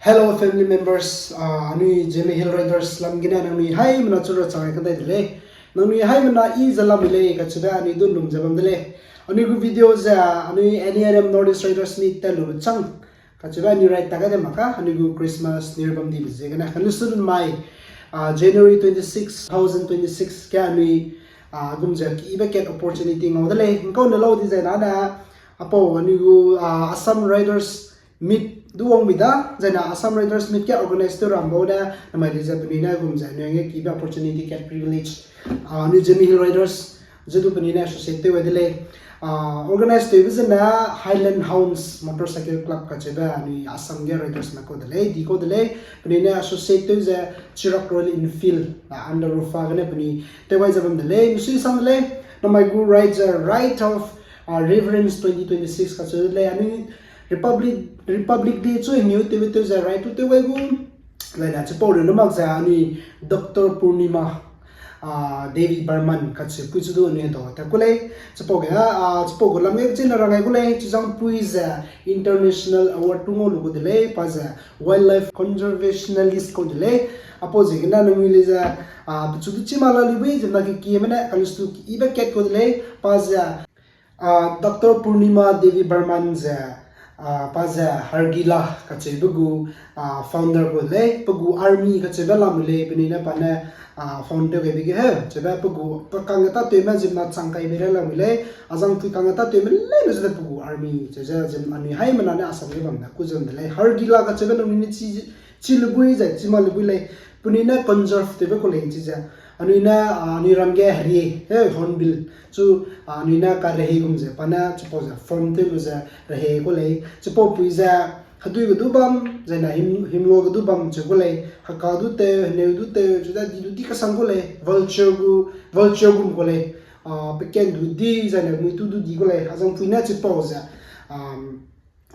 Hello family members, Anui Zeme Hill Riders lam gina nami hai mana chura changai kadai dile. Nami hai mana I zala mile kachiba ani dun lum jabam dile. Ani gu video za ani NRM Northeast Riders ni telu chang kachiba ni ride taga de maka ani gu Christmas nearbam di bize gana kanustun mai January 26, 2026 ka ani gumja ki iba get opportunity ngodale ngau na lo di za na apo ani gu Assam Riders meet duong mida jana Assam Riders meet ke organize to ramboda namai liza punina gumja nge ki opportunity get privilege ni Zeme Hill Riders jadu punina associate wedele organize to bizana Highland Hounds Motorcycle Club kacheba ani Assam ge Riders na kodele di kodele punina associate to ze Chirag Royal Enfield under RUFA gane puni tewai jabam dele musi samle namai gu rides right of Reverence 2026 kachele ani Republic Day chu new TV to the right to the way go like that support no mag sa ani Dr. Purnima Devi Barman katse puchu do ne to ta kule support ga support lam ek chin rangai kule chang puis international award tu ngol go dele pas wildlife conservationist ko dele opposite na no mile za chu chi mala libi jna ki mena kalistu iba ket ko dele pas Dr. Purnima Devi Barman za paza Hargila kachebugu founder ko le pugu Army kacheba lamule penina pana founder ke bige he cheba pugu pakangata tema jimna changkai bere lamule azang tu kangata tema le no jeda pugu Army cheja jim ani hai manane asam ge bamna kujam le Hargila kacheba no mini chi lubui ja chima lubui le punina conservative ko le chija anina niramge hari he hornbill chu anina ka rehi gumje pana suppose form te luza rehe ko le chupo puiza hadui gudu bam jena himlo gudu bam chugule hakadu te neudu te juda di ka sangule vulture gum ko le peken du di jena muitu du di ko le hazang puina chupo za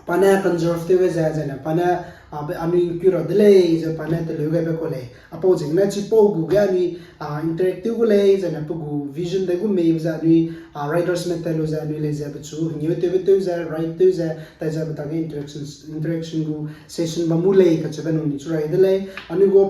pana conservative za jena pana ami pure delay je pana te luga be ko le apo jingna chupo gu ga ni interactive ko le jena pugu vision de gu me za ni riders metalo za ni le za bechu new te za right te za ta za bata interaction gu session ba mule ka chaba no ni churai dele ani go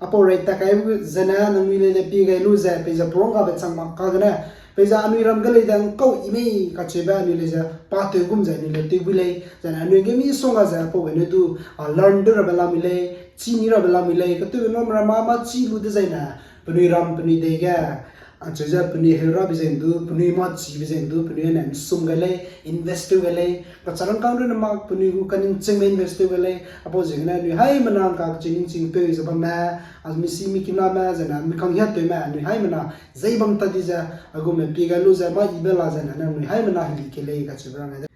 apo right ta kai zana no ni le pi ga lu za pe za pronga be chang ma ka gana pe za ani ram ga le dang ko ime ka chaba ni le za pa te gum za ni le te bile zana ani ge mi songa za po ne tu learn de rabala mile chi ni rabala mile ka tu no ma chi lu de zaina pani ram pani de ga acha pani hera bizendu pani ma chi bizendu pani na sum gale invest gale ka charang counter na ma pani gu kanin cheng invest gale apo jengna ni hai manang ka ching pe za ba ma az mi si mi kina ma za na mi kang ya te ma ni hai mana zai bam ta di za ago me pi ga lu za ma i bela za na ni hai mana hi kele ka chibra na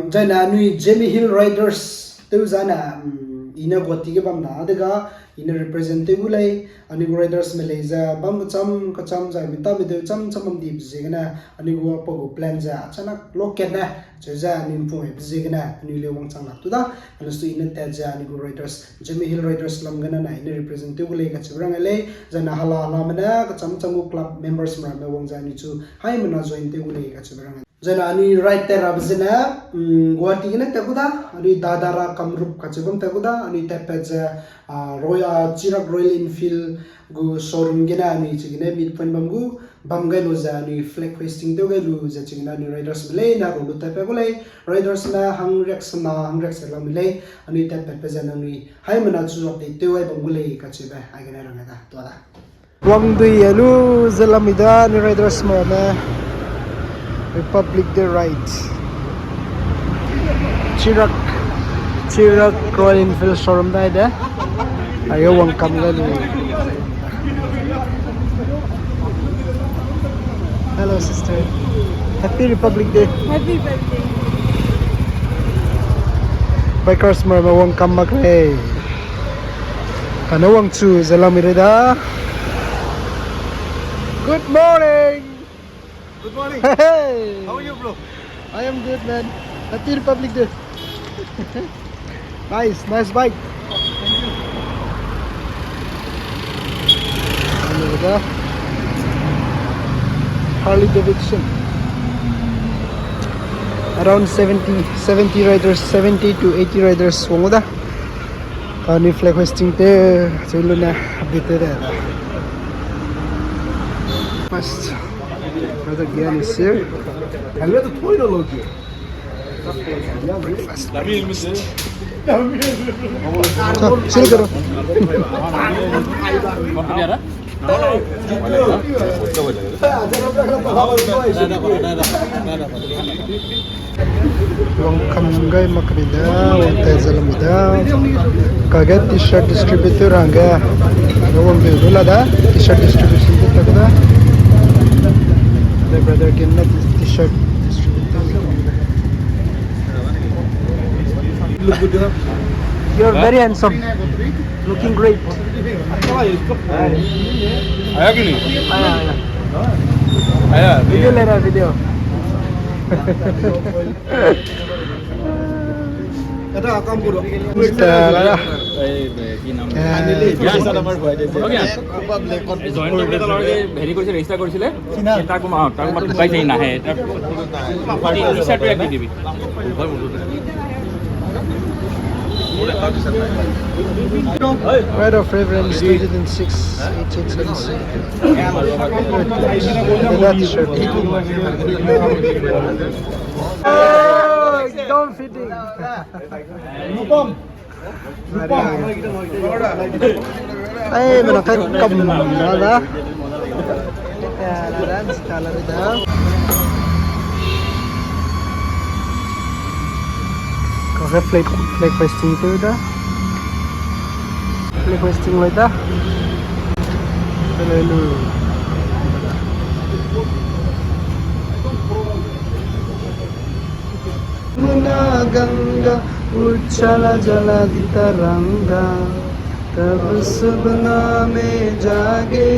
jana ni Zeme Hill Riders tu zana ina goti ke bam na daga ina representative lai ani riders malaysia bam kacham za mita be cham di bjegna ani go po plan za chanak loket na chaja ni pu bjegna ani le wang chang tu da anastu ina ta ja ani go riders Zeme Hill Riders lam gana na ina representative lai ka chibrang le jana hala mana kacham club members ma wang za ni chu hai mana join te lai ka chibrang jana ani right there abzina guwahati gina takuda ani dadara kamrup kachibam takuda ani tapaja Chirag Royal Enfield gu showroom gina ani chigina midpoint bamgu bamgai loza ani flag hoisting to gelu za chigina ni riders mile na rulu tapa gole riders na hangrex la mile ani tapaja na ni hai mana chu update to ai bamgule kachiba agena rangada to da wangdui alu zalamida ni riders mo na Republic Day right Chirag Royal Enfield showroom da ida ayo wang kam ga ni hello sister happy Republic Day bikers mar wang kam mak re kana wang chu zalamireda good morning. Good morning. Hey! How are you, bro? I am good, man. Happy Republic Day. Nice bike. Thank you. Harley Davidson. Around 70 riders, 70 to 80 riders. Kani flag hoisting te chulu na update de. First, brother Gyan is here. Helmet point look here. Breakfast. So, chill karo. Wang kamgai makrida, wang tezalamida. Kaget t-shirt distributor hanga. Wang bilula da t-shirt distribution kita kada. The brother Gyan t-shirt distributor. Look good, huh? You're very handsome. Looking great. आया कि नहीं? Aya. आया Video ले रहा video. এটা কাম কৰো Lala. হেৰি কৰিছে ৰেজিষ্টাৰ কৰিছিলে তাক পাইছে নাহে দি দিবি Right of Reverence, dated in 1876. That shirt. Oh, don't fitting. Ay, menakan kam nada. Dance color ida. Kau flag hoisting tu dah. Flag hoisting lo dah. Lalu. Muna ganga uchala jala di taranga tab sabna mein jage.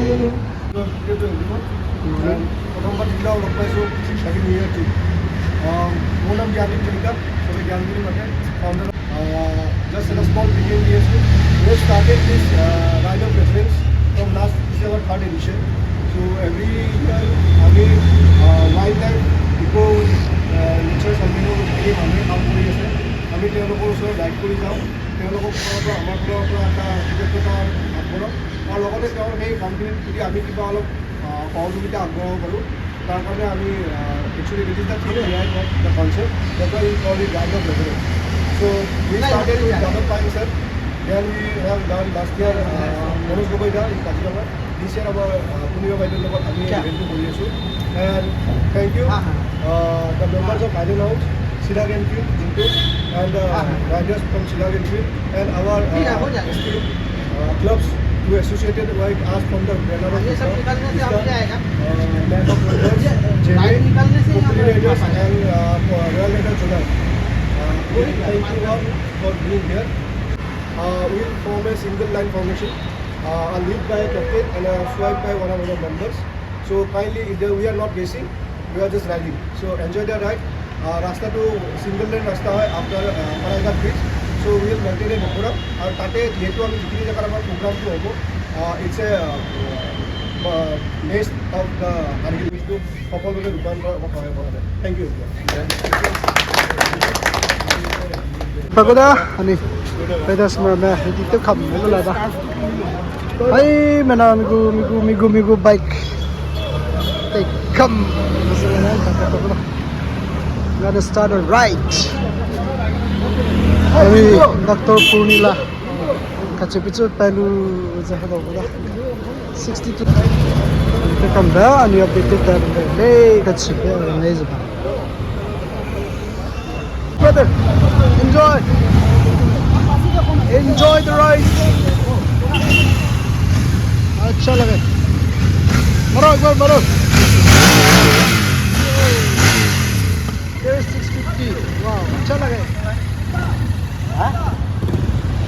প্ৰথমবাৰ দিলাও log পাইছোঁ happy new year two মোৰ নাম জ্ঞানী কলিতা চবে জ্ঞানী মানে founder just in a small beginning years we have started this ride of reference from last this is our third edition so every year আমি wildlife eco nature সম্পূৰ্ণ এই মানুহে কাম কৰি আছে আমি তেওঁলোকৰ ওচৰত গাইড কৰি যাওঁ তেওঁলোকৰ ফালৰ পৰা আমাৰ ফালৰ পৰা এটা কৃতজ্ঞতা আগবঢ়াওঁ আৰু লগতে তেওঁৰ সেই কামখিনিত যদি আমি কিবা অলপ সহযোগিতা আগবঢ়াব পাৰোঁ তাৰ কাৰণে আমি actually it is the thing behind of the concept that why we call it ride of reference so' we started with যাদৱ Payeng sir then we have done last year Manoj Gogoi da in Kaziranga this year আমাৰ পূৰ্ণিমা বাইদেউৰ লগত আমি ইভেণ্টটো কৰি আছোঁ and thank you the members of Highland Hound Chirag Enfield and riders from Chirag Enfield and our clubs who associated with us from the banner of RUFA, Band of Brothers, Zeme Hill Riders and Royal Enfield Supported. Thank you all for being here. We will form a single line formation, a lead by a captain and a swipe by one of our members. So kindly, we are not racing, we are just riding. So enjoy the ride. Rasta to single lane rasta hai after Paraigat bridge. So we will maintain a program. Our tate jehetu ami jikini jagar amar program to hobo. It's a nest of the Hargila Baido সকলোকে ৰূপান্তৰ সহায় কৰা। Thank you. Pagoda, ani. Pwede semua itu kam, itu lah dah. Hai, mana migu bike. Take come. Masalahnya kata pagoda. Gonna start a ride. Kami Dr. Purnima kacipicu pelu jahat apa 62. Kita kembali ani update terbaru. Kacipi nice banget. Brother, enjoy the ride. अच्छा लगे. मरो एक बार मरो. There's 650. Wow, अच्छा लगे. हाँ?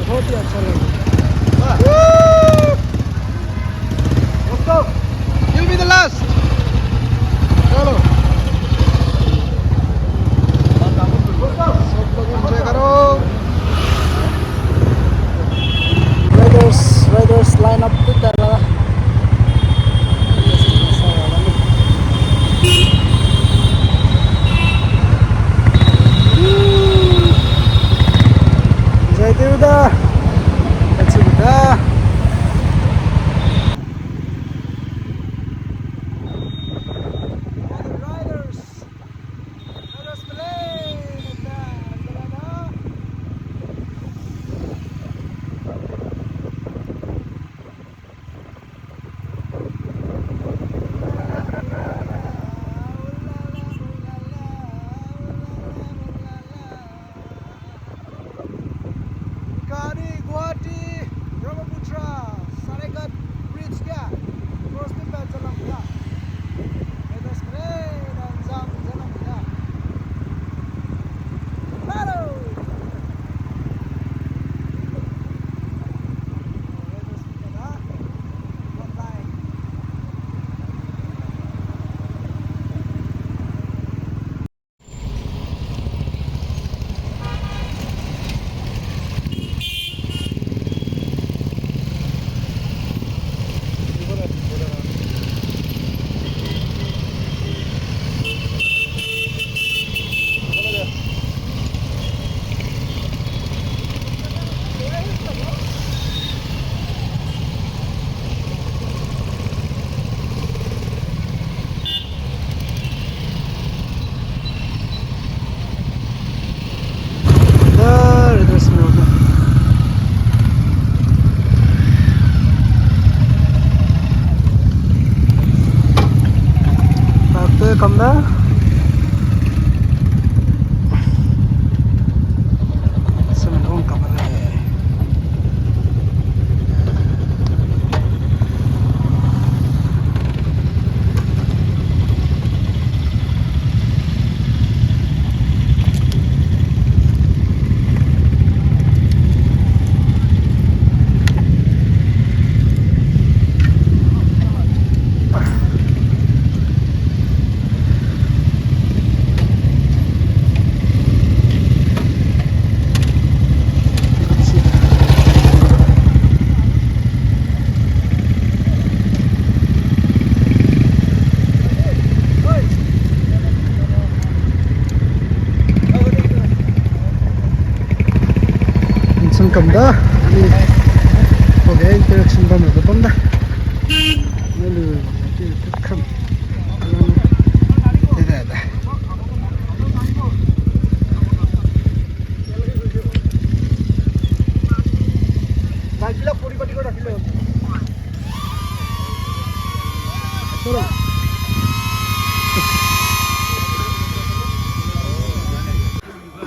बहुत ही अच्छा लगे. Let's go. You'll be the last. चलो. सब लोग enjoy करो. Riders line up to that. Jai Devuda. sudah. Come there. Someone won't come there. Cầm đó đi có cái interaction bấm vào bấm đó nó lừa cái không thế này đây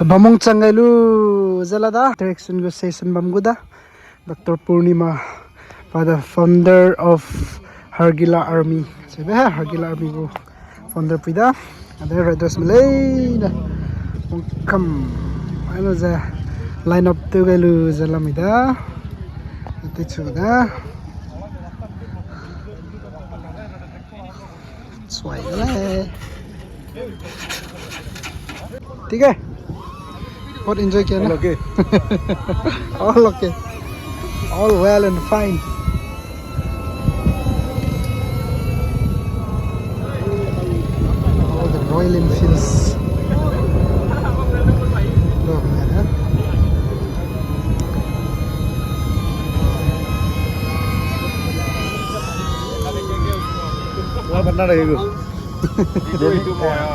Bamong changai lu zalada direction go station bamguda Dr. Purnima the founder of Hargila Army so Hargila Army go founder pida other riders malay come I know the line up to galu zalamida ate chuda swai le ठीक है बहुत enjoy किया ना Okay. all okay all well and fine all the Royal Enfields look man huh? Wah, benar ya itu. Itu mau ya.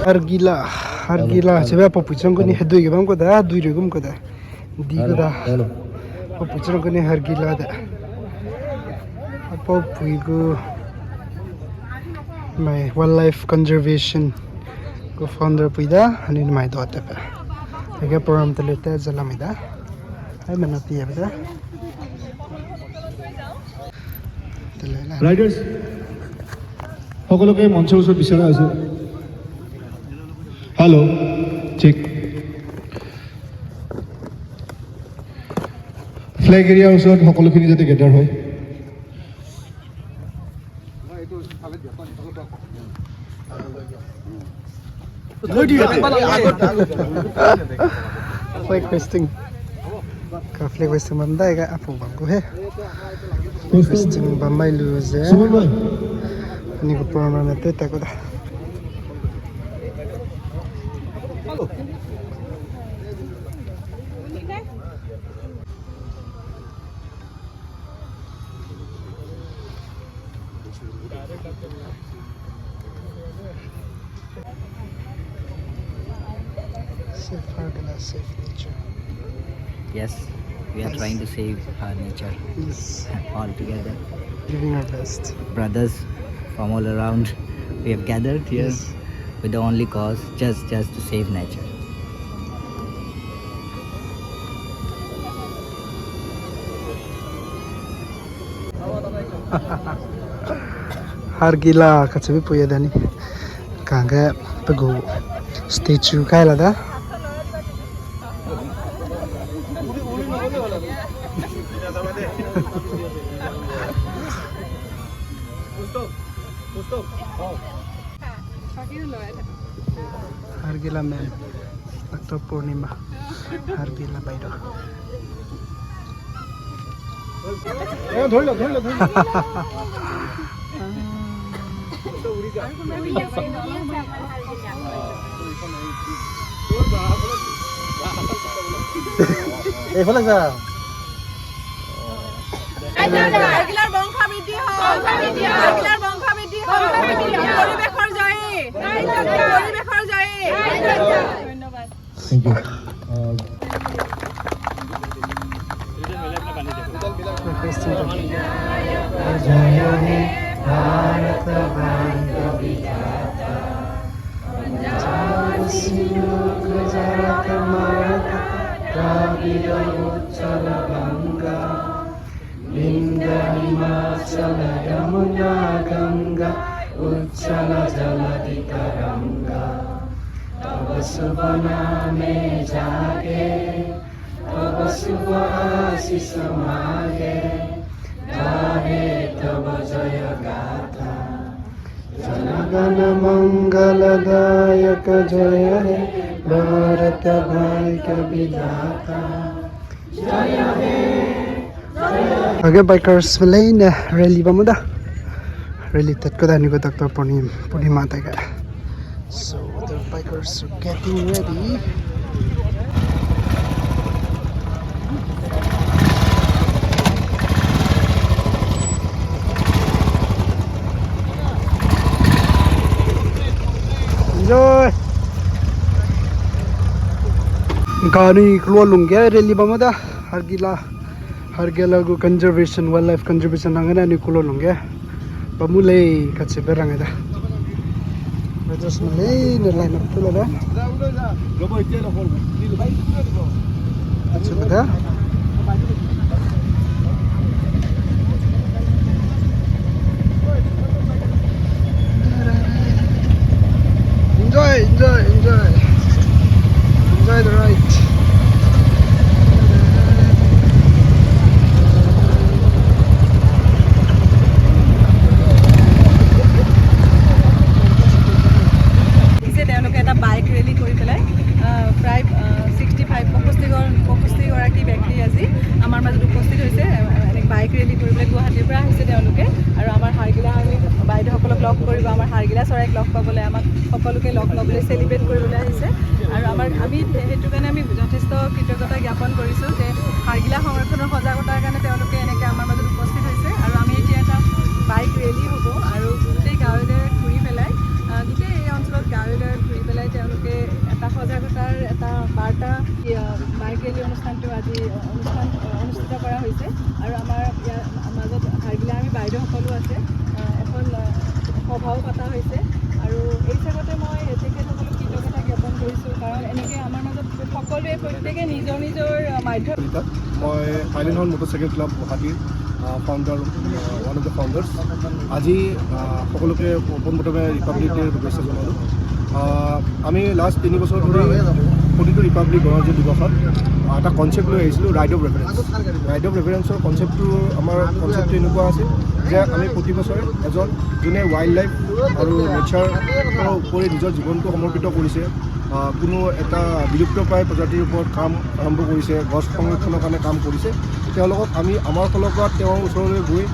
Hargila coba apa pucang ko ni dui ke bang ko da dui regum ko da di ko da apa pucang ko ni Hargila da apa pui ko my wildlife conservation ko founder pui da ani my daughter pa aga program teleta zalamida ai manati abda Riders, সকলোকে মঞ্চৰ ওচৰত বিচৰা আছে hello' check flag এৰিয়াৰ ওচৰত সকলোখিনি যাতে gather হয় flag hoisting ka flag hoisting bandai ga apu bangku he hoisting bamai lu je Ini ko pernah nanti takut. Safe Hargila, safe nature. Yes, we are trying to save our nature Yes, all together. giving our best. Brothers from all around, we have gathered here Yes. with the only cause just to save nature. Hargila kacabi puya dani. Kanga pegu statue kaya lada. Hargila man, Dr. Purnima, Hargila Baido. ধৰিল এইফালে যা Hargilar বংশাবৃদ্ধি হয় Hargilar বংশাবৃদ্ধি হয় পৰিবেশৰ জয় পৰিবেশৰ জয় ধন্যবাদ thank you Janagana Mangaladayaka Jaya He Bharata Bhagya Vidhata Jaya He Okay, bikers malay na rally ba mo da? Rally tat ko da ni ko Dr. Purnima taga. So the bikers are getting ready. Enjoy. Gani keluar lungga rally ba mo da? Hargila go conservation wildlife conservation angana ni keluar lungga. Pamulai katse berang ada. Terus mulai line up tu lah. Macam ada. Enjoy the ride. তেওঁলোকে এটা bike rally কৰি পেলাই প্ৰায় 65 গৰাকী ব্যক্তি আজি আমাৰ মাজত উপস্থিত হৈছে বাইক ৰেলী কৰিবলৈ গুৱাহাটীৰ পৰা আহিছে তেওঁলোকে আৰু আমাৰ হাৰ্গিলা আৰ্মি বাইদেউসকলক লগ কৰিব আমাৰ হাৰ্গিলা চৰাইক লগ পাবলৈ আমাক সকলোকে লগ ল'বলৈ চেলিব্ৰেট কৰিবলৈ আহিছে আৰু আমি সেইটো কাৰণে আমি যথেষ্ট কৃতজ্ঞতা জ্ঞাপন কৰিছোঁ যে হাৰ্গিলা সংৰক্ষণৰ সজাগতাৰ কাৰণে তেওঁলোকে এনেকৈ আমাৰ মাজত উপস্থিত হৈছে আৰু আমি এতিয়া এটা বাইক ৰেলী হ'ব আৰু গোটেই গাঁৱে ঘূৰি পেলাই গোটেই এই অঞ্চলত গাঁৱে ঘূৰি পেলাই তেওঁলোকে এটা সজাগতাৰ এটা বাৰ্তা বাইক ৰেলী অনুষ্ঠানটো আজি অনুষ্ঠিত কৰা হৈছে আৰু আমাৰ ইয়াৰ মাজত হাৰ্গিলা আৰ্মি বাইদেউসকলো আছে এখন সভাও পতা হৈছে আৰু এই জাগতে মই তেখেতসকলক কৃতজ্ঞতা জ্ঞাপন কৰিছোঁ কাৰণ এনেকৈ আমাৰ মাজত সকলোৱে প্ৰত্যেকে নিজৰ মাধ্যম মই হাইলেণ্ড হাউণ্ড মটৰচাইকেল ক্লাব গুৱাহাটীৰ ফাউণ্ডাৰ ওৱান অফ দ্য ফাউণ্ডাৰ্ছ আজি সকলোকে পোনপ্ৰথমে ৰিপাব্লিক ডে'ৰ শুভেচ্ছা জনালোঁ আমি লাষ্ট 3 বছৰ ধৰি প্ৰতিটো ৰিপাব্লিক গণৰাজ্য দিৱসত এটা কনচেপ্ট লৈ আহিছিলোঁ ৰাইড অফ ৰেভাৰেঞ্চৰ কনচেপ্টটো আমাৰ কনচেপ্টটো এনেকুৱা আছিল যে আমি প্ৰতি বছৰে এজন যোনে ৱাইল্ড লাইফ আৰু নেচাৰৰ উপৰি নিজৰ জীৱনটো সমৰ্পিত কৰিছে কোনো এটা বিলুপ্তপ্ৰায় প্ৰজাতিৰ ওপৰত কাম আৰম্ভ কৰিছে গছ সংৰক্ষণৰ কাৰণে কাম কৰিছে তেওঁলোকক আমি আমাৰ ফালৰ পৰা তেওঁৰ ওচৰলৈ গৈ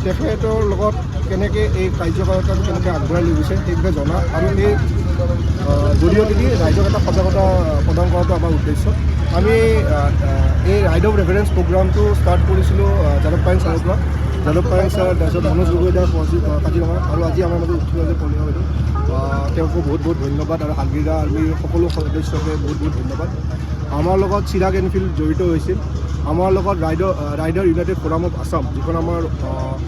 তেখেতৰ লগত কেনেকৈ এই কাৰ্যকলাপ কেনেকৈ আগবঢ়াই লৈ গৈছে সেই বিষয়ে জনা আৰু এই জৰিয়তে ৰাইজক এটা সজাগতা প্ৰদান কৰাটো আমাৰ উদ্দেশ্য। আমি এই ৰাইড অফ ৰেভাৰেঞ্চ প্ৰগ্ৰামটো ষ্টাৰ্ট কৰিছিলোঁ যাদৱ পায়েং ছাৰৰ পৰা। যাদৱ পায়েং ছাৰ, তাৰপিছত মনোজ গগৈ দাৰ কাজিৰঙা, আৰু আজি আমাৰ মাজত উঠি আছে পূৰ্ণিমা বাইদেউ। তেওঁকো বহুত বহুত ধন্যবাদ, আৰু হাৰ্গিলা আৰ্মিৰ সকলো সদস্যকে বহুত বহুত ধন্যবাদ। আমাৰ লগত চিৰাগ এনফিল্ড জড়িত হৈছিল, আমাৰ লগত rider United forum of Assam, যিখন আমাৰ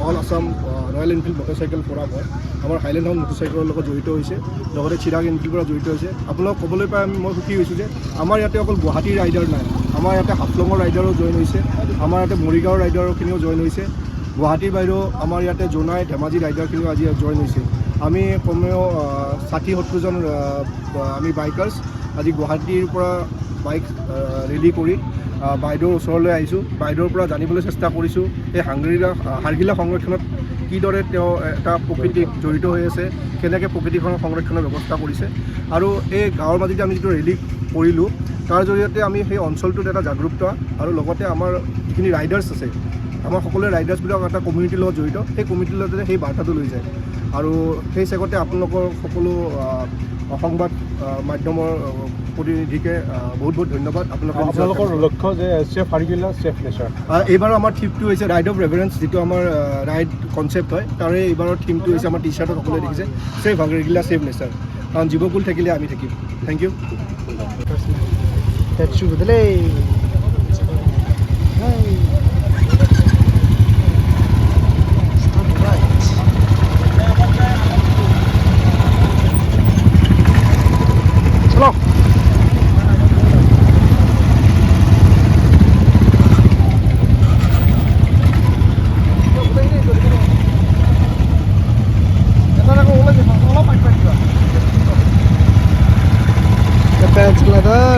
all Assam royal Enfield motorcycle forum হয়, আমাৰ হাইলেণ্ড হাউণ্ড মটৰচাইকেলৰ লগত জড়িত হৈছে, লগতে চিৰাগ এনফিল্ডৰ পৰা জড়িত হৈছে। আপোনালোকক ক'বলৈ পাই মই সুখী হৈছোঁ যে আমাৰ ইয়াতে অকল গুৱাহাটীৰ ৰাইডাৰ নাই, আমাৰ ইয়াতে হাফলঙৰ ৰাইডাৰো জইন হৈছে, আমাৰ ইয়াতে মৰিগাঁৱৰ ৰাইডাৰখিনিও জইন হৈছে, গুৱাহাটীৰ বাহিৰেও আমাৰ ইয়াতে জোনাই ধেমাজি ৰাইডাৰখিনিও আজি জইন হৈছে। আমি কমেও 60-70জন আমি বাইকাৰ্ছ আজি গুৱাহাটীৰ পৰা বাইক ৰেলি কৰি বাইদেউৰ ওচৰলৈ আহিছোঁ। বাইদেউৰ পৰা জানিবলৈ চেষ্টা কৰিছোঁ এই হাৰ্গিলা সংৰক্ষণত কিদৰে তেওঁ এটা প্ৰকৃতিক জড়িত হৈ আছে, কেনেকৈ প্ৰকৃতিখনৰ সংৰক্ষণৰ ব্যৱস্থা কৰিছে, আৰু এই গাঁৱৰ মাজতে আমি যিটো ৰেলী কৰিলোঁ তাৰ জৰিয়তে আমি সেই অঞ্চলটোত এটা জাগৰূকতা, আৰু লগতে আমাৰ যিখিনি ৰাইডাৰ্ছ আছে, আমাৰ সকলোৱে ৰাইডাৰ্ছবিলাক এটা কমিউনিটিৰ লগত জড়িত, সেই কমিউনিটিৰ লগতে সেই বাৰ্তাটো লৈ যায়। আৰু সেই চেগতে আপোনালোকৰ সকলো সংবাদ মাধ্যমৰ প্ৰতিনিধিকে বহুত বহুত ধন্যবাদ। আপোনালোকৰ লক্ষ্য যে চেফ হাৰ্গিলা চেফ নেচাৰ। এইবাৰ আমাৰ থিমটো হৈছে ৰাইড অফ ৰেভাৰেঞ্চ, যিটো আমাৰ ৰাইড কনচেপ্ট হয়, তাৰে এইবাৰৰ থিমটো হৈছে আমাৰ টি চাৰ্টত সকলোৱে দেখিছে চেফ হাৰ্গিলা চেফ নেচাৰ, কাৰণ জীৱকুল থাকিলে আমি থাকিম। Thank you.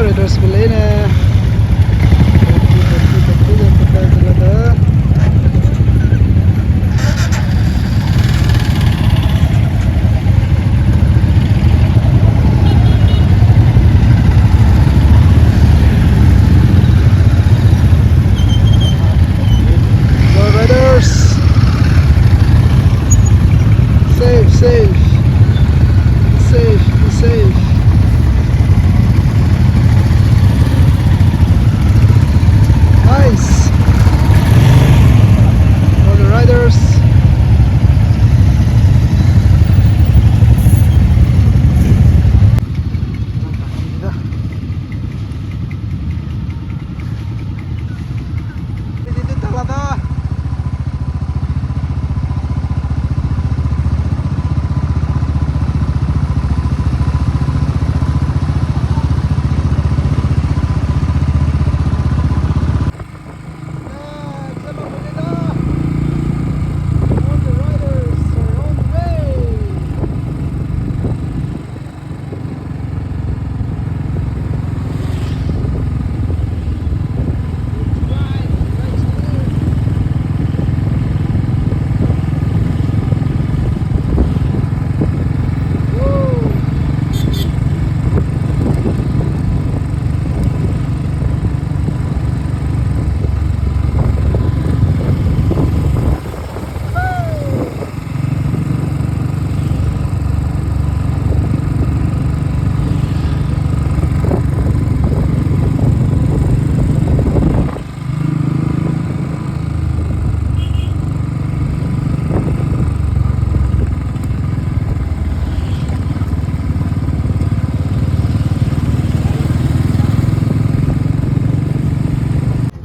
Raiders Belena. Raiders. Safe. Nice. All the riders.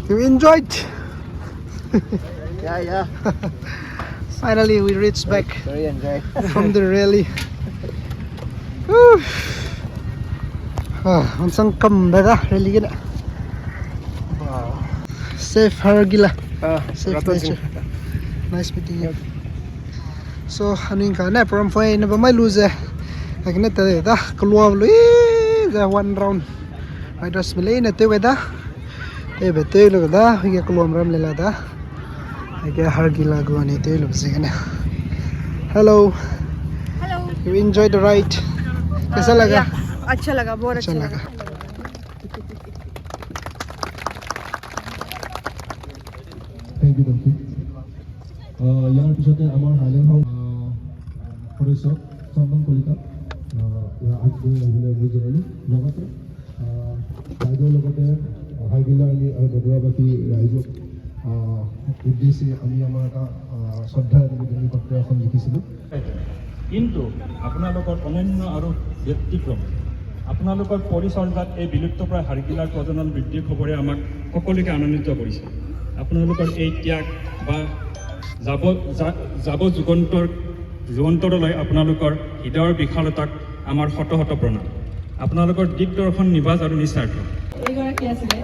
You enjoyed? Yeah. Finally, we reached back Very enjoyed. from the rally. Unsang comeback rally gina. Wow. Safe Hargila. Safe Ratan nature. Nice meeting you. So, ano yung ka na? From Foy na ba may lose eh? Agna tayo da. Kaluwa lo the one round. Riders Malay na tayo da. Tayo ba tayo lo da? Higa kaluwa ram lila da. Higa Hargila gawa ni tayo lo basi na. Hello. Hello. You enjoyed the ride? Kaisa laga? अच्छा लगा, बहुत अच्छा लगा. Thank you, Dr. ইয়াৰ পিছতে আমাৰ highland hound সদস্য চন্দন কলিতা আগবাঢ়ি আহিলে বুলি জনালোঁ। লগতে বাইদেউৰ লগতে হাৰ্গিলা আৰ্মি আৰু বদৰুৱাবাসী ৰাইজক উদ্দেশ্যি আমি আমাৰ এটা শ্ৰদ্ধা নিবেদনী পত্ৰ এখন লিখিছিলোঁ। কিন্তু আপোনালোকৰ অনন্য আৰু ব্যতিক্ৰম আপোনালোকৰ পৰিচৰ্যাত এই বিলুপ্তপ্ৰায় হাৰ্গিলাৰ প্ৰজনন বৃদ্ধিৰ খবৰে আমাক সকলোকে আনন্দিত কৰিছে। আপোনালোকৰ এই ত্যাগ বা যাব যুগন্তৰলৈ আপোনালোকৰ হৃদয়ৰ বিশালতাক আমাৰ শত শত প্ৰণাম। আপোনালোকৰ দিগদৰ্শন নিভাজ আৰু নিস্বাৰ্থ। এইগৰাকী আছিলে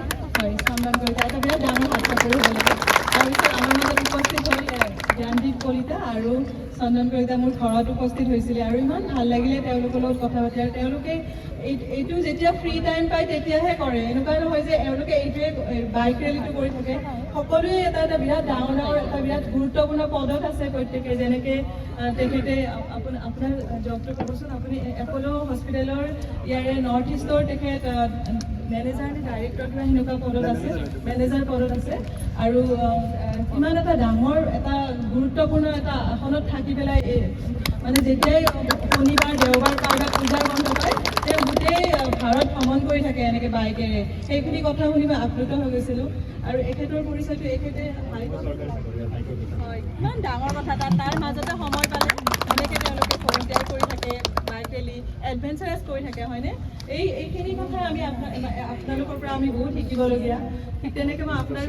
সন্মান কলিতা, এটা বিৰাট ডাঙৰ হাতচাপৰি হ'ব লাগে। তাৰপিছত আমাৰ মাজত উপস্থিত হ'ল জ্ঞানদীপ কলিতা আৰু চন্দন কলিতা মোৰ ঘৰত উপস্থিত হৈছিলে আৰু ইমান ভাল লাগিলে তেওঁলোকৰ লগত কথা পাতি। আৰু তেওঁলোকে এইটো যেতিয়া ফ্ৰী টাইম পায় তেতিয়াহে কৰে, এনেকুৱা নহয় যে এওঁলোকে এইটোৱে বাইক ৰেলীটো কৰি থাকে। সকলোৱে এটা এটা বিৰাট ডাঙৰ এটা বিৰাট গুৰুত্বপূৰ্ণ পদত আছে প্ৰত্যেকে। যেনেকৈ তেখেতে আপোনাৰ জবটো ক'বচোন, আপুনি এপ'ল' হস্পিটেলৰ ইয়াৰে নৰ্থ ইষ্টৰ তেখেত মেনেজাৰ নে ডাইৰেক্টৰ কিবা সেনেকুৱা পদত আছে, মেনেজাৰ পদত আছে। আৰু ইমান এটা ডাঙৰ এটা গুৰুত্বপূৰ্ণ এটা আসনত থাকি পেলাই মানে যেতিয়াই শনিবাৰ দেওবাৰ কাৰোবাক পূজাৰ বন্ধ পায় তেওঁ গোটেই ভাৰত ভ্ৰমণ কৰি থাকে এনেকৈ বাইকেৰে। সেইখিনি কথা শুনি মই আপ্লুত হৈ গৈছিলোঁ। আৰু এখেতৰ পৰিচয়টো এখেতে হয় ইমান ডাঙৰ কথা, তাৰ মাজতে সময় পালে এনেকৈ তেওঁলোকে ভলণ্টিয়াৰ কৰি থাকে, বাইক ৰেলী এডভেঞ্চাৰাছ কৰি থাকে, হয়নে? এইখিনি কথা আমি আপোনালোকৰ পৰা আমি বহুত শিকিবলগীয়া। ঠিক তেনেকৈ মই আপোনাৰ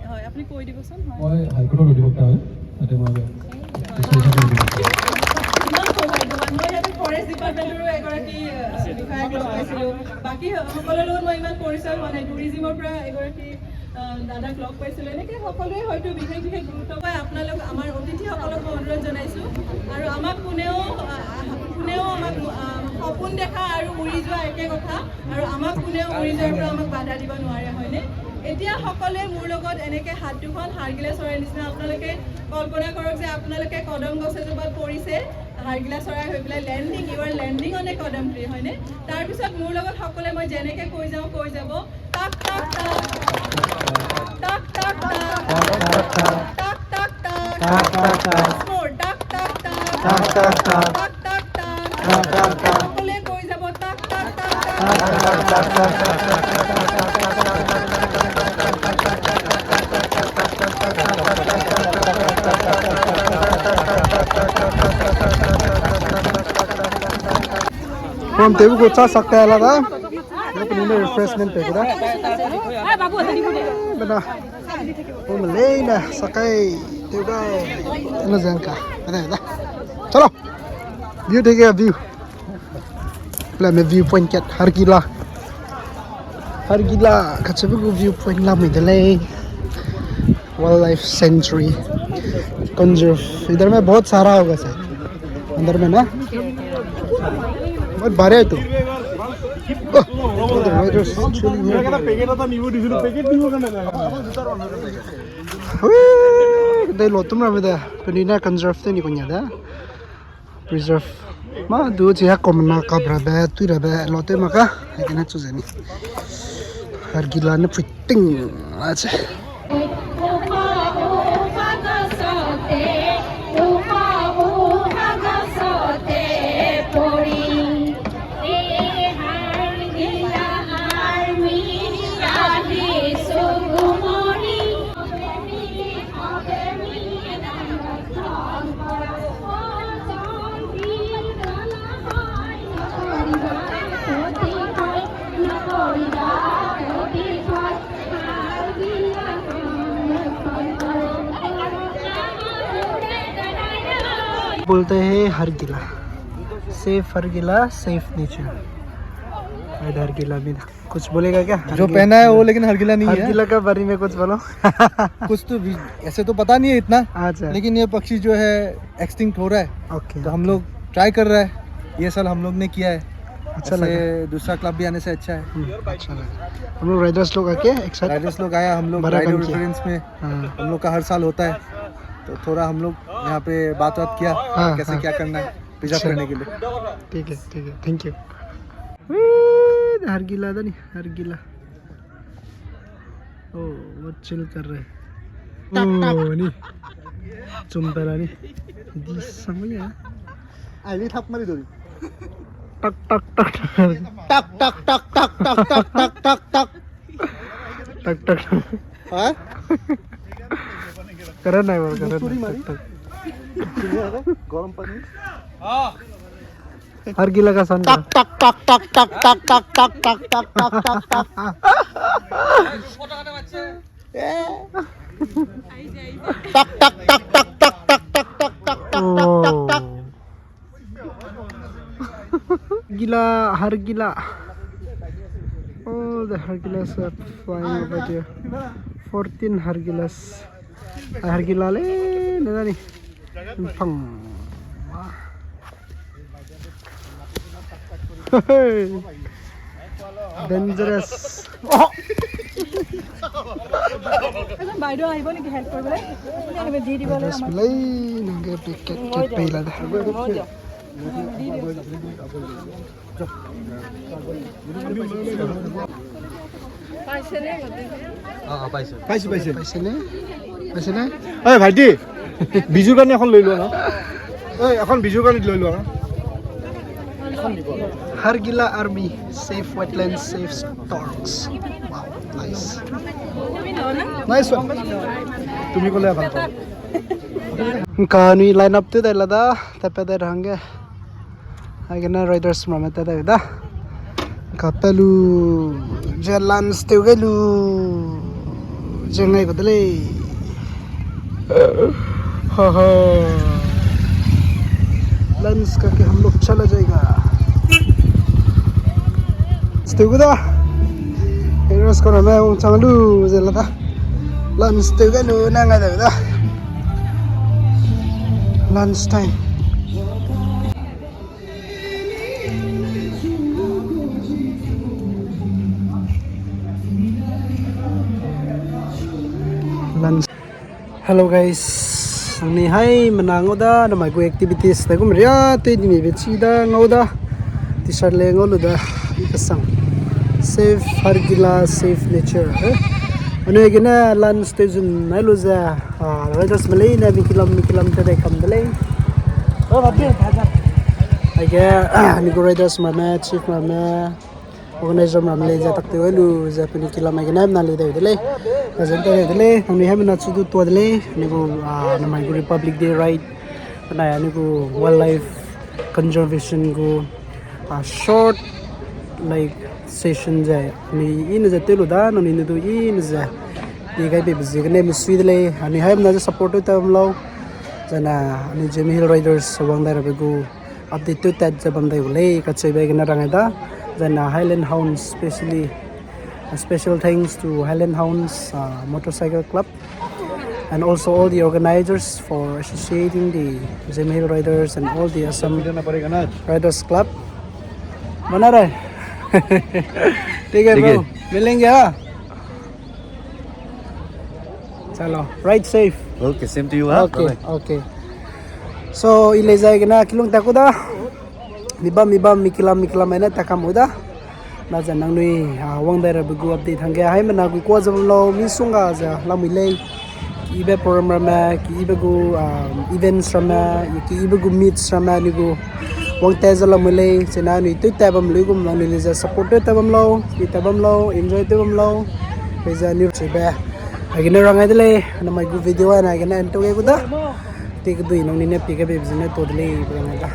হয় আপুনি কৈ দিবচোন। মই হাইকোৰ্টৰ অধিবক্তা হয়, তাতে মই ইমান সৌভাগ্যৱান। মই ইয়াতে ফৰেষ্ট ডিপাৰ্টমেণ্টৰো এগৰাকী বিষয়াক লগ পাইছিলোঁ, বাকী সকলোৰ লগত মই ইমান পৰিচয় হোৱা নাই। টুৰিজিমৰ পৰা এগৰাকী দাদাক লগ পাইছিলোঁ। এনেকৈ সকলোৱে হয়তো বিশেষ বিশেষ গুৰুত্ব পায়। আপোনালোক আমাৰ অতিথিসকলক মই অনুৰোধ জনাইছোঁ আৰু আমাক কোনেও আমাক সপোন দেখা আৰু উৰি যোৱা একে কথা, আৰু আমাক কোনেও উৰি যোৱাৰ পৰা আমাক বাধা দিব নোৱাৰে, হয়নে? এতিয়া সকলোৱে মোৰ লগত এনেকৈ হাত দুখন হাৰ্গিলা চৰাইৰ নিচিনা আপোনালোকে কল্পনা কৰক যে আপোনালোকে কদম গছ এজোপাত পৰিছে হাৰ্গিলা চৰাই হৈ পেলাই landing, you are landing on a kadam tree, হয়নে? তাৰপিছত মোৰ লগত সকলোৱে মই যেনেকৈ কৈ যাব টাক টাক টাক টাক টাক টাক টাক টাক টাক মোৰ টাক টাক টাক টাক টাক টাক সকলোৱে কৈ যাব টাক টাক টাক From Tebu Gocha Sakta Alada, Purnima refreshment Pekura. Bana, Malena, Sakai, Tebu, Nazanka. Chalo, view take a view. Plan a viewpoint at Hargila. Kachabu viewpoint la Midley Wildlife Sanctuary. Conserve. इधर में बहुत सारा होगा सर, अंदर में ना बहुत बारे है तो दे लो तुम ना बेटा पनीना कंजर्व तो नहीं कुन्या दा प्रिजर्व माँ दूध या कमना काबरा बे तू रबे लोटे मका है ना चुज़े नहीं हरगिला ने फिटिंग आज बोलते हैं हरगिला, सेफ हरगिला, सेफ नेचर। हरगिला भी कुछ बोलेगा क्या? जो पहना है वो लेकिन हरगिला नहीं है। हरगिला का बारे में कुछ बोलो। कुछ तो ऐसे तो पता नहीं है इतना, अच्छा। लेकिन ये पक्षी जो है एक्सटिंक्ट हो रहा है। ओके। तो हम लोग ट्राई कर रहे हैं, ये साल हम लोग ने किया है। अच्छा लगा। दूसरा क्लब भी आने से अच्छा है। अच्छा लगा। हम लोग राइडर्स लोग आके एक साथ राइडर्स लोग आया, हम लोग रेफरेंस में हम लोग का हर साल होता है, तो थोड़ा हम लोग यहाँ पे बात किया कैसे क्या करना है प्रिजर्व करने के लिए। ठीक है, थैंक यू। हरगिला था नहीं, हरगिला ओ वो चिल कर रहे हैं। Oh, ni. Jumpa lah ni. Di sama ya. Ali thap mari dori. Tak tak tak. Tak tak tak tak tak tak tak tak tak. Tak tak. Ha? Keren naik bal, keren. Suri mari. Tak. Garam pani. Hargila ka sandra. Tak tak tak tak tak tak tak tak tak tak tak tak tak. Tak tak tak tak tak tak tak tak tak tak tak tak. Gila, Hargila. Oh, the Hargilas are flying over there. 14 Hargilas. Hargila le, nada ni. Pang. Dangerous. Oh. বাইদেউ আহিব নেকি help কৰিবলৈ এনেকৈ দি দিবলৈ Dangerous play. Nangge picket kit pila dah. পাইছে পাইছে Paisa ne? Paisa ne? ঐ ভাইটি বিজুৰ কাৰণে এখন লৈ লোৱা না ঐ এখন বিজুৰ কাৰণে লৈ লোৱা না Hargila Army, safe wetlands, safe storks. Wow, nice. Nice one. তুমি ক'লে ভাল পাওঁ Kani line up tu dah lada, tapi dah rangge. Agaknya riders mama dah dah. Kapelu, jalan setugelu, jangan ikut le. Ha. Lunch करके हम लोग चला जाएगा setugeda heroes ko na may changlu jela ta lunch setugelu na nga da lunch time lunch. Hello guys, ni hai menango da na mai go activities ta gum ria te ni be chi da ngau da ti sar le ngolu da ikasang safe Hargila safe nature anu egena lunch station nailu za riders malay na bikilam ta dai kam dalai oh babe aga ni go riders mama chief mama organizer mamle ja takte welu ja puni kilam egena na le dai dalai Presenter dele ni ham na chudu to dele ni go na my Republic Day ride na ya ni go wildlife conservation go short like session jai ni in ja telu da no ni do in ja ni gai be bzi ne mi sui dele ani ham na support ta amlo jana ni Zeme Hill Riders wang da be go update to tat ja bam dai le ka chei be na ranga da jana Highland Hounds especially special thanks to Highland Hounds Motorcycle Club and also all the organizers for associating the Zeme Hill Riders and all the Assam Riders Club. Mana rahe? ठीक है bro, मिलेंगे हाँ. चलो, ride safe. Okay, same to you Okay. So ile जाएगा ना kilong tako da. Mibam mikilam ena takam uda. Na janang nui wang dai rabu update hangge hai mana gu ko jam lo mi sunga ja lamile ibe program rama ki ibe gu events rama ki ibe gu meets rama ni gu wang te ja lamile chena ni tu tabam lu gum na ni ja support tabam lo ki tabam lo enjoy tabam lo be ja ni chebe agina rangai dele na mai gu video na agina ento ge gu da tik dui nong ni ne pike be bzine to dele rangai da